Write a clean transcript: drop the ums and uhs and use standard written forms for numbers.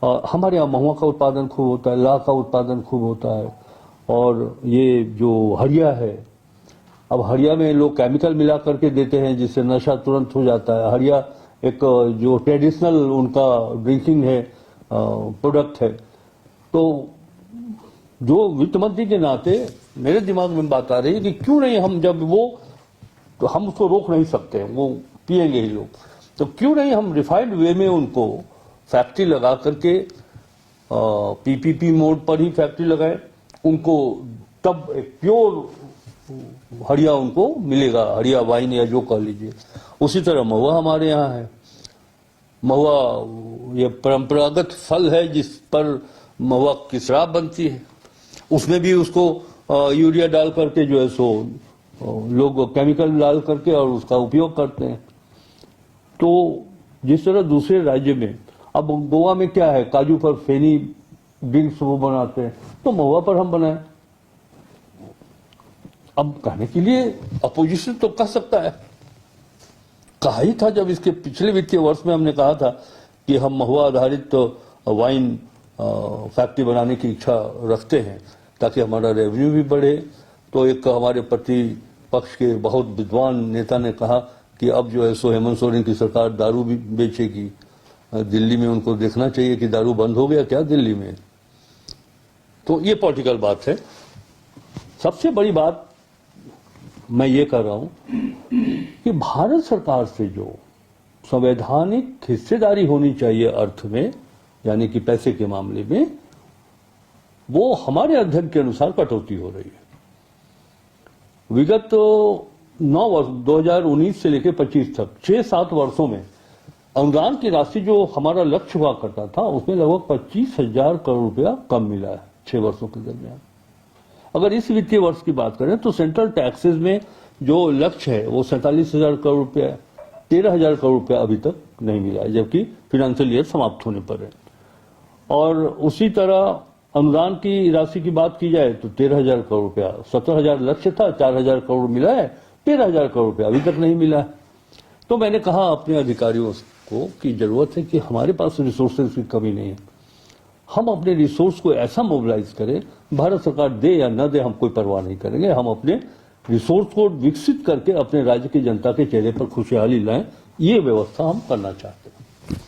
हमारे यहाँ महुआ का उत्पादन खूब होता है, लाह का उत्पादन खूब होता है, और ये जो हड़िया है, अब हड़िया में लोग केमिकल मिला करके देते हैं जिससे नशा तुरंत हो जाता है। हड़िया एक जो ट्रेडिशनल उनका ड्रिंकिंग है प्रोडक्ट है। तो जो वित्त मंत्री के नाते मेरे दिमाग में बात आ रही है कि क्यों नहीं हम, जब वो, तो हम उसको रोक नहीं सकते, वो पिएंगे ही लोग, तो क्यों नहीं हम रिफाइंड वे में उनको फैक्ट्री लगा करके पीपीपी मोड पर ही फैक्ट्री लगाए, उनको तब एक प्योर हड़िया उनको मिलेगा, हड़िया वाइन या जो कह लीजिए। उसी तरह महुआ हमारे यहाँ है। महुआ ये परंपरागत फल है जिस पर महुआ की शराब बनती है, उसमें भी उसको यूरिया डाल करके जो है सो लोग केमिकल डाल करके और उसका उपयोग करते हैं। तो जिस तरह दूसरे राज्य में, अब गोवा में क्या है, काजू पर फेनी ड्रिंक्स वो बनाते हैं, तो महुआ पर हम बनाए। अब कहने के लिए अपोजिशन तो कह सकता है, कहा ही था जब इसके पिछले वित्तीय वर्ष में हमने कहा था कि हम महुआ आधारित वाइन फैक्ट्री बनाने की इच्छा रखते हैं ताकि हमारा रेवेन्यू भी बढ़े। तो एक हमारे प्रतिपक्ष के बहुत विद्वान नेता ने कहा कि अब जो है सो हेमंत सोरेन की सरकार दारू भी बेचेगी, दिल्ली में उनको देखना चाहिए कि दारू बंद हो गया क्या दिल्ली में। तो ये पॉलिटिकल बात है। सबसे बड़ी बात मैं ये कर रहा हूं कि भारत सरकार से जो संवैधानिक हिस्सेदारी होनी चाहिए अर्थ में, यानी कि पैसे के मामले में, वो हमारे अध्ययन के अनुसार कटौती हो रही है। विगत 9 वर्ष 2019 से लेकर 25 तक 6-7 वर्षों में अनुदान की राशि जो हमारा लक्ष्य हुआ करता था उसमें लगभग 25,000 करोड़ रुपया कम मिला है 6 वर्षों के दरमियान। अगर इस वित्तीय वर्ष की बात करें तो सेंट्रल टैक्सेस में जो लक्ष्य है वो 47,000 करोड़ रुपया है, 13,000 करोड़ रुपया अभी तक नहीं मिला है, जबकि फाइनेंशियल ईयर समाप्त होने पर है। और उसी तरह अनुदान की राशि की बात की जाए तो 13,000 करोड़ रुपया, 17,000 लक्ष्य था, 4,000 करोड़ मिला है, 13,000 करोड़ रुपया अभी तक नहीं मिला है। तो मैंने कहा अपने अधिकारियों को कि जरूरत है कि हमारे पास रिसोर्सेज की कमी नहीं है, हम अपने रिसोर्स को ऐसा मोबिलाइज करें, भारत सरकार दे या न दे हम कोई परवाह नहीं करेंगे, हम अपने रिसोर्स को विकसित करके अपने राज्य की जनता के चेहरे पर खुशहाली लाएं, ये व्यवस्था हम करना चाहते हैं।